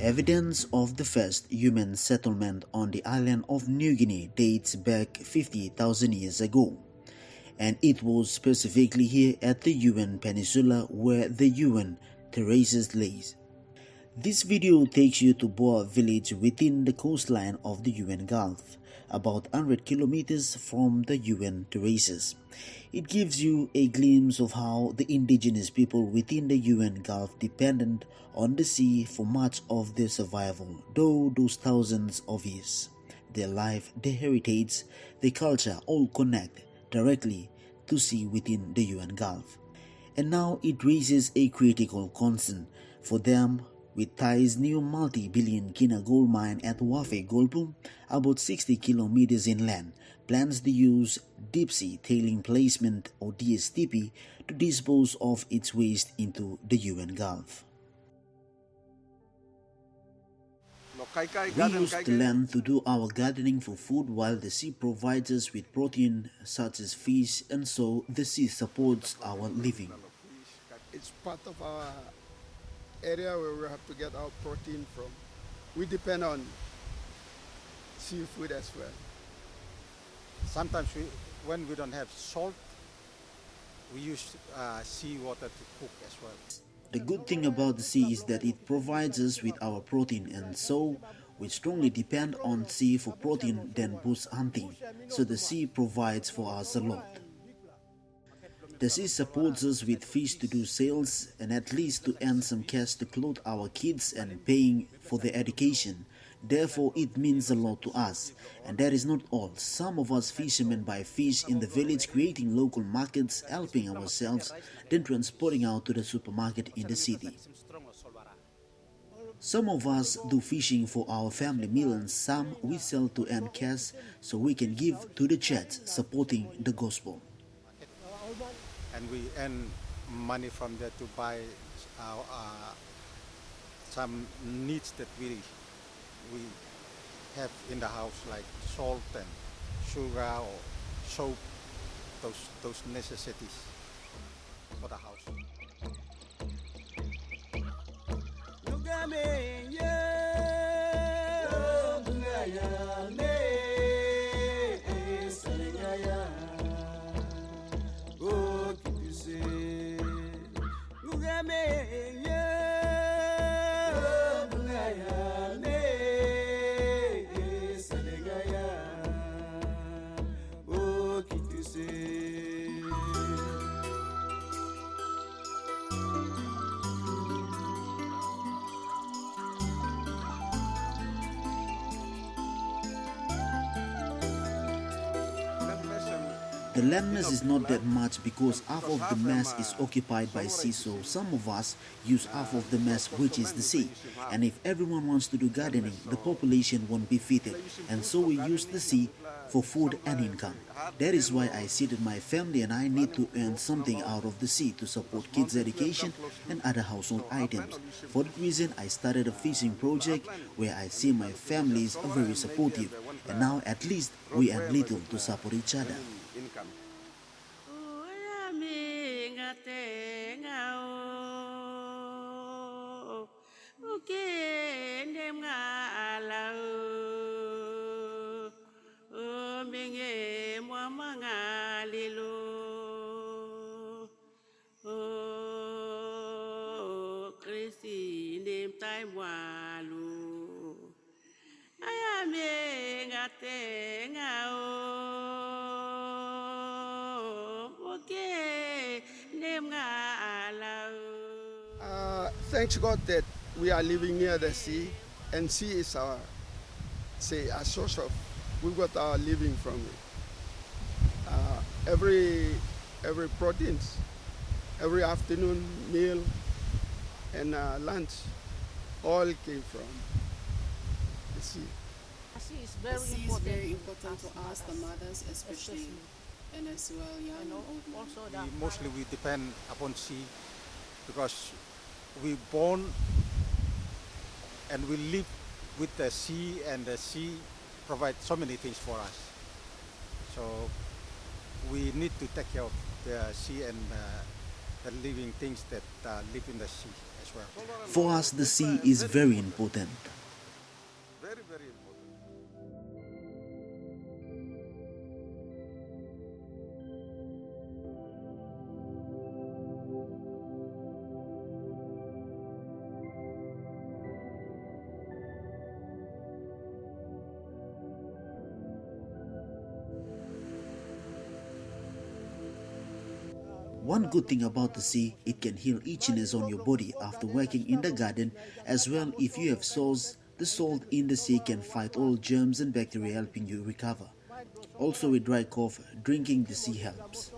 Evidence of the first human settlement on the island of New Guinea dates back 50,000 years ago, and it was specifically here at the Huon Peninsula where the Huon terraces lays. This video takes you to Boac village within the coastline of the Huon Gulf, about 100 kilometers from the Huon terraces. It gives you a glimpse of how the indigenous people within the Huon Gulf depended on the sea for much of their survival, though those thousands of years. Their life, their heritage, their culture all connect directly to sea within the Huon Gulf. And now it raises a critical concern for them with ties new multi-billion kina gold mine at Wafi, Golpu, about 60 kilometers inland, plans to use deep sea tailing placement or DSTP to dispose of its waste into the Huon Gulf. We use the land to do our gardening for food while the sea provides us with protein such as fish, and so the sea supports our living. It's part of our area where we have to get our protein from. We depend on seafood as well. Sometimes when we don't have salt, we use seawater to cook as well. The good thing about the sea is that it provides us with our protein, and so we strongly depend on sea for protein than bush hunting, so the sea provides for us a lot. The sea supports us with fish to do sales and at least to earn some cash to clothe our kids and paying for their education. Therefore, it means a lot to us. And that is not all. Some of us fishermen buy fish in the village, creating local markets, helping ourselves, then transporting out to the supermarket in the city. Some of us do fishing for our family meal, and some we sell to earn cash so we can give to the church, supporting the gospel. And we earn money from there to buy some needs that we have in the house, like salt and sugar or soap, those necessities for the house. The landmass is not that much because half of the mass is occupied by sea, so some of us use half of the mass, which is the sea. And if everyone wants to do gardening, the population won't be fitted, and so we use the sea for food and income. That is why I see that my family and I need to earn something out of the sea to support kids' education and other household items. For that reason, I started a fishing project where I see my families are very supportive, and now at least we earn little to support each other. Thanks God that we are living near the sea, and sea is our source of, we got our living from it. Every proteins, every afternoon meal and lunch, all came from the sea. The sea is very important to us, the mothers especially, and as well young and old. Mostly we depend upon sea because we born and we live with the sea, and the sea provides so many things for us. So we need to take care of the sea and the living things that live in the sea as well. For us, the sea is very important. Very, very important. One good thing about the sea, it can heal itchiness on your body after working in the garden. As well, if you have sores, the salt in the sea can fight all germs and bacteria, helping you recover. Also with dry cough, drinking the sea helps.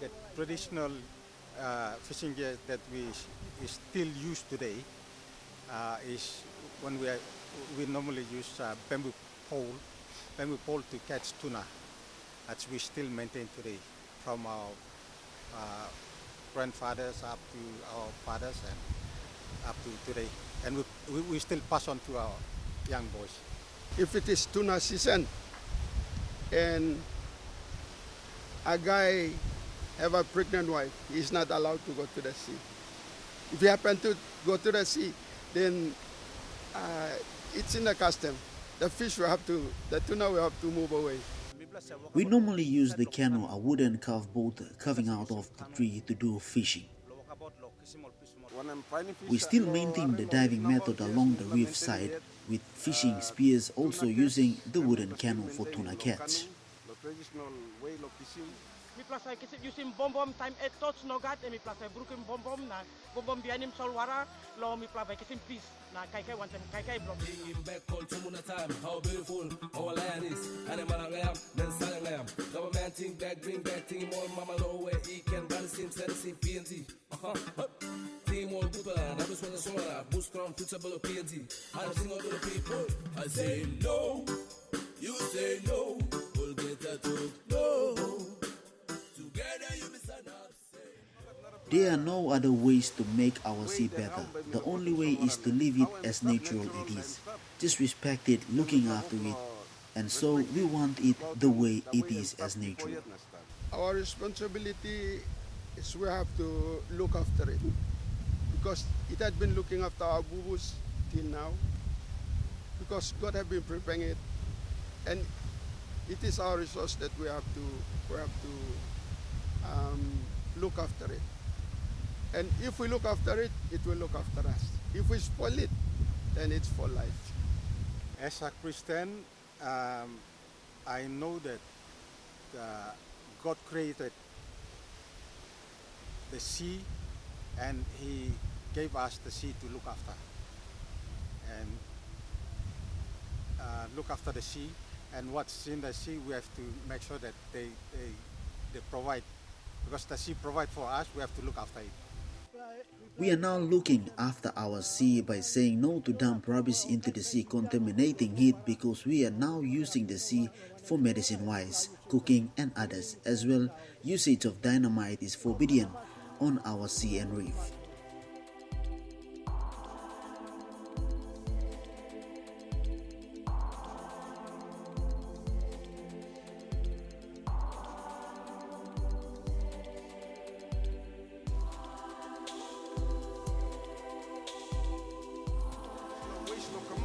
The traditional fishing gear that we still use today is when we normally use bamboo pole to catch tuna. That we still maintain today, from our grandfathers up to our fathers and up to today. And we still pass on to our young boys. If it is tuna season and a guy have a pregnant wife, he is not allowed to go to the sea. If he happen to go to the sea, then it's in the custom. The tuna will have to move away. We normally use the canoe, a wooden carved boat carving out of the tree, to do fishing. We still maintain the diving method along the reef side, with fishing spears, also using the wooden canoe for tuna catch. The traditional way of fishing. Mi plasa kisip using bom time touch nogat mi plasa brukim bom na bom bianim Solwara lo mi plasa kisip peace na kai wantem kai blong. Bringing back all to Muna time, how beautiful our land is. And I'm then Salam. Government think back, bring back team all mama low where he can balance him, PNG. Team all people, and I just want to Solwara, boost from future PNG. I'm singing to the people. I say no, you say no, we'll get that to no. There are no other ways to make our sea better. The only way is to leave it as natural it is. Just respect it, looking after it. And so we want it the way it is as natural. Our responsibility is we have to look after it. Because it had been looking after our boo-boos till now. Because God has been preparing it. And it is our resource that we have to look after it. And if we look after it, it will look after us. If we spoil it, then it's for life. As a Christian, I know that God created the sea and He gave us the sea to look after. And look after the sea, and what's in the sea, we have to make sure that they provide. Because the sea provides for us, we have to look after it. We are now looking after our sea by saying no to dump rubbish into the sea, contaminating it, because we are now using the sea for medicine-wise, cooking and others. As well, usage of dynamite is forbidden on our sea and reef.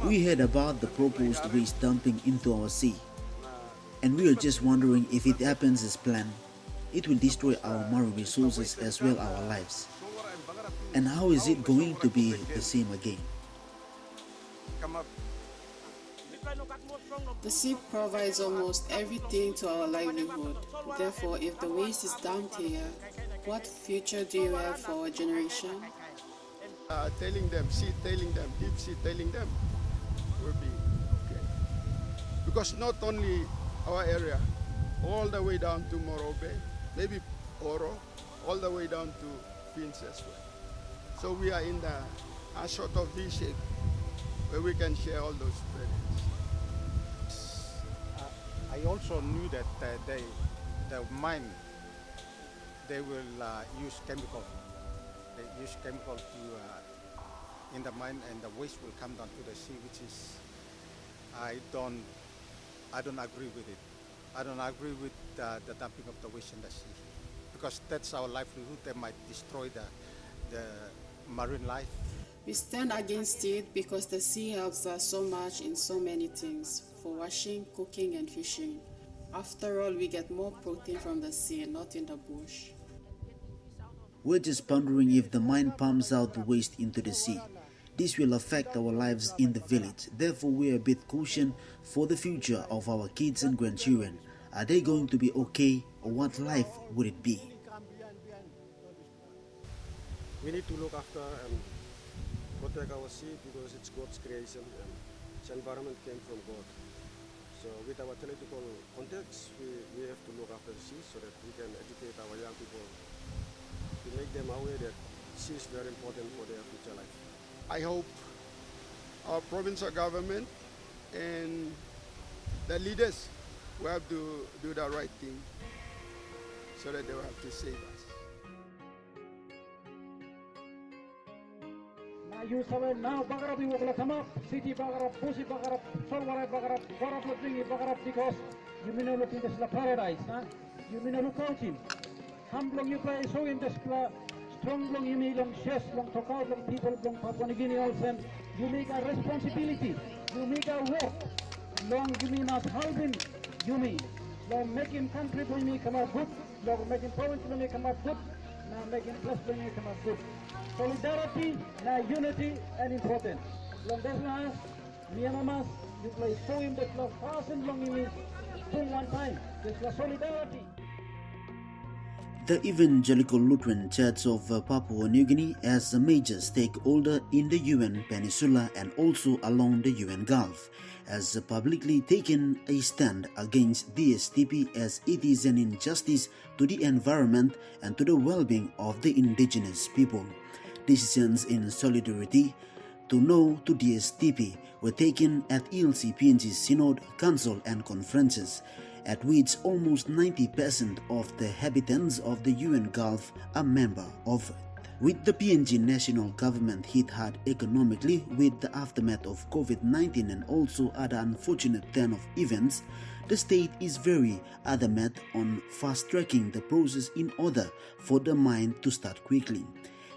We heard about the proposed waste dumping into our sea, and we are just wondering if it happens as planned, it will destroy our marine resources as well our lives. And how is it going to be the same again? The sea provides almost everything to our livelihood. Therefore, if the waste is dumped here, what future do you have for our generation? Tailing them, deep sea tailing them will be okay. Because not only our area, all the way down to Morobe, maybe Oro, all the way down to Fins as well. So we are in a sort of V-shape where we can share all those benefits. I also knew that the mine, they will use chemical. They use chemical to in the mine, and the waste will come down to the sea, which is I don't agree with it. I don't agree with the dumping of the waste in the sea. because that's our livelihood. They might destroy the marine life. We stand against it because the sea helps us so much in so many things, for washing, cooking, and fishing. After all, we get more protein from the sea, not in the bush. We're just pondering if the mine pumps out the waste into the sea. This will affect our lives in the village. Therefore, we're a bit cautious for the future of our kids and grandchildren. Are they going to be okay, or what life would it be? We need to look after and protect our sea because it's God's creation and its environment came from God. So with our theological context, we have to look after the sea so that we can educate our young people to make them aware that sea is very important for their future life. I hope our provincial government and the leaders will have to do the right thing so that they will have to save us. You now Bagarab you will come up, city Bagarab, Pussy Bagarab, Solwara Bagarab, Bagarab Lutringi Bagarab because you may not look in the paradise, huh? You may not look out him. Humblong you play so in the strong long you may long chess, long talk out long people long Papua New Guinea also you make a responsibility, you make a work, long you may not help him, you may long making country for me come out good, long making province for me come out good, now making plus for me come out good. Solidarity, now unity and important. Long desnas, Myanmar, you play so in the club fast and long in one time. There's the solidarity. The Evangelical Lutheran Church of Papua New Guinea as a major stakeholder in the Huon Peninsula and also along the Huon Gulf has publicly taken a stand against DSTP as it is an injustice to the environment and to the well-being of the indigenous people. Decisions in solidarity to no to DSTP were taken at ELCPNG Synod, Council and conferences, at which almost 90% of the inhabitants of the Huon Gulf are member of it. With the PNG national government hit hard economically with the aftermath of COVID-19 and also other unfortunate turn of events, the state is very adamant on fast-tracking the process in order for the mine to start quickly.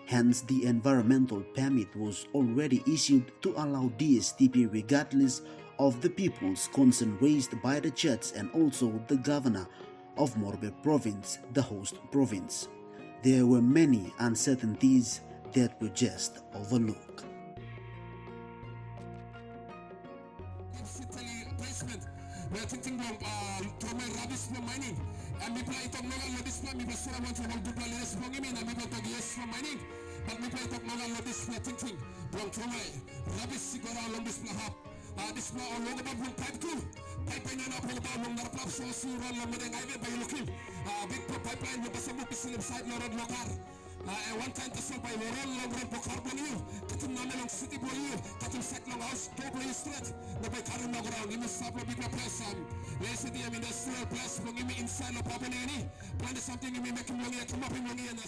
Hence, the environmental permit was already issued to allow DSTP regardless of the people's concern raised by the church and also the governor of Morbe province, the host province. There were many uncertainties that were just overlooked. We are thinking of trauma rubbish from mining. And we play talk nogal lobis na mi basura mo chawag dupla les mo ngimi na mi talk yes from mining. But we play talk nogal lobis na thinking from trauma rubbish sigara lobis na hap. This na all over from pipe 2. Pipeline na po ba mong narplap so sura lang madeng highway by looking. Big pipeline mo basta mo pisil side na road lokar. One time to solve by Moral Logran for carbon you, Katum Namelong City Boy, Katum Saklong House, Double Street, the Bekarum Loground, in the Sablo Big Press, Lacy the industrial press, Longimi inside of Papua, plan something you may make him money, come up in money and